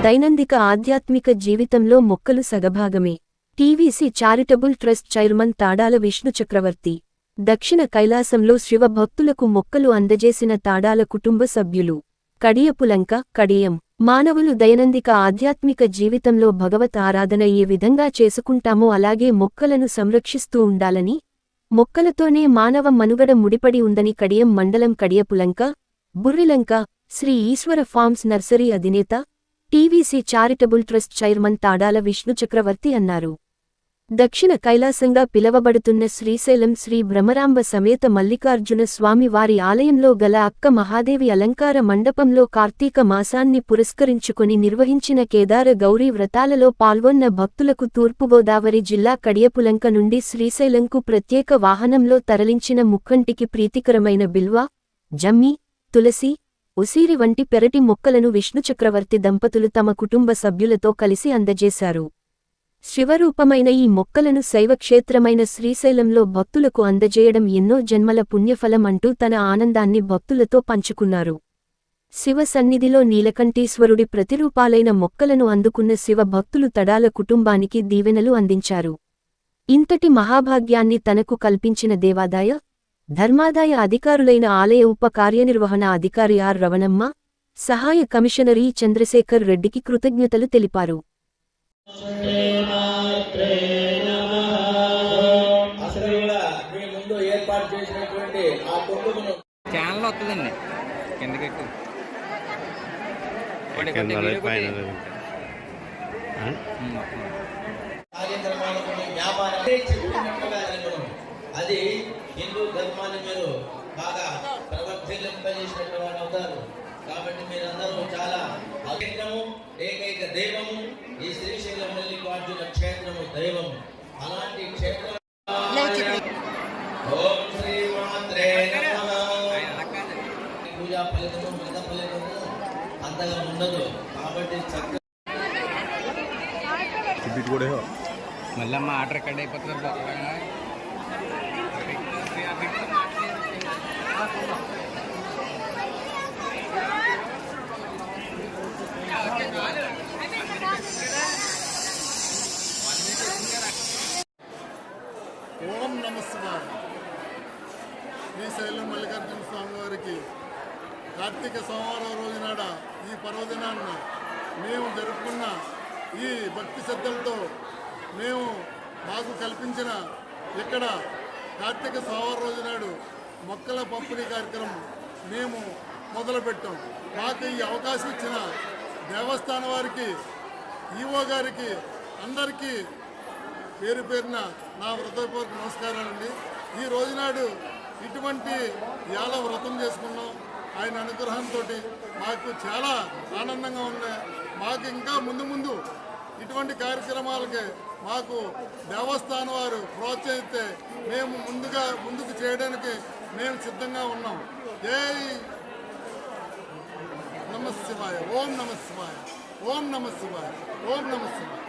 దైనందిక ఆధ్యాత్మిక జీవితంలో మొక్కలు సగభాగమే. TVC charitable trust chairman Tadala Vishnu Chakravarthi. దక్షిణ కైలాసంలో శివ భక్తులకు మొక్కలు అందజేసిన తాడాల కుటుంబ సభ్యులు. కడియపులంక, కడియం. మానవులు దైనందిక ఆధ్యాత్మిక జీవితంలో భగవత్ ఆరాధన ఏ విధంగా చేసుకుంటామో అలాగే మొక్కలను సంరక్షిస్తూ ఉండాలని, మొక్కలతోనే మానవ మనుగడ ముడిపడి ఉందని కడియం మండలం కడియపులంక, బుర్రిలంక, శ్రీ ఈశ్వర ఫార్మ్స్ నర్సరీ అధినేత, TVC charitable trust chairman Tadala Vishnu Chakravarthi అన్నారు. దక్షిణ కైలాసంగా పిలవబడుతున్న శ్రీశైలం శ్రీ భ్రమరాంబ సమేత మల్లికార్జున స్వామి వారి ఆలయంలో గల అక్క మహాదేవి అలంకార మండపంలో కార్తీక మాసాన్ని పురస్కరించుకొని నిర్వహించిన కేదార గౌరీ వ్రతాలలో పాల్గొన్న భక్తులకు తూర్పుగోదావరి జిల్లా కడియపులంక నుండి శ్రీశైలంకు ప్రత్యేక వాహనంలో తరలించిన ముక్కంటికి ప్రీతికరమైన బిల్వ, జమ్మి, తులసి, ఉసిరి వంటి పెరటి మొక్కలను విష్ణుచక్రవర్తి దంపతులు తమ కుటుంబ సభ్యులతో కలిసి అందజేశారు. శివరూపమైన ఈ మొక్కలను శైవక్షేత్రమైన శ్రీశైలంలో భక్తులకు అందజేయడం ఎన్నో జన్మల పుణ్యఫలం అంటూ తన ఆనందాన్ని భక్తులతో పంచుకున్నారు. శివ సన్నిధిలో నీలకంఠీశ్వరుడి ప్రతిరూపాలైన మొక్కలను అందుకున్న శివ భక్తులు తడాల కుటుంబానికి దీవెనలు అందించారు. ఇంతటి మహాభాగ్యాన్ని తనకు కల్పించిన దేవాదాయ, ధర్మాదాయ అధికారులైన ఆలయ ఉప కార్యనిర్వహణ అధికారి ఆర్ రవణమ్మ, సహాయ కమిషనర్ ఈ చంద్రశేఖర్ రెడ్డికి కృతజ్ఞతలు తెలిపారు. అది హిందూ ధర్మాన్ని మీరు బాగా ప్రవర్తింపజేసినట్టు వారు అవుతారు. కాబట్టి మీరందరూ చాలా అభిజ్ఞము, ఏకైక దైవము ఈ శ్రీశైలం మల్లికార్జున క్షేత్రము దైవము. అలాంటి క్షేత్రం ఓం శ్రీ మాత్రే నమః. పూజా ఫలితము, వ్రత ఫలితము అంతగా ఉండదు. కాబట్టి చక్కగా మళ్ళీ మా ఆర్డర్ ఎక్కడ అయిపోతున్నారు. ఓం నమస్కారం. శ్రీశైలం మల్లికార్జున స్వామి వారికి కార్తీక సోమవారం రోజు నాడ ఈ పర్వదినాన్న మేము జరుపుకున్న ఈ భక్తి శ్రద్ధలతో మేము మాకు కల్పించిన ఇక్కడ కార్తీక సోమవారం రోజు నాడు మొక్కల పంపిణీ కార్యక్రమం మేము మొదలుపెట్టాం. మాకు ఈ అవకాశం ఇచ్చిన దేవస్థానం వారికి, ఈవో గారికి, అందరికీ పేరు పేరున నా హృదయపూర్వక నమస్కారాలండి. ఈ రోజునాడు ఇటువంటి ఎలా వ్రతం చేసుకున్నాం. ఆయన అనుగ్రహంతో మాకు చాలా ఆనందంగా ఉంది. మాకు ఇంకా ముందు ఇటువంటి కార్యక్రమాలకి మాకు దేవస్థానం వారు ప్రోత్సహిస్తే మేము ముందుకు చేయడానికి మేము సిద్ధంగా ఉన్నాం. జై నమ శివాయ. ఓం నమ శివాయ. ఓం నమ శివాయ. ఓం నమ శివాయ.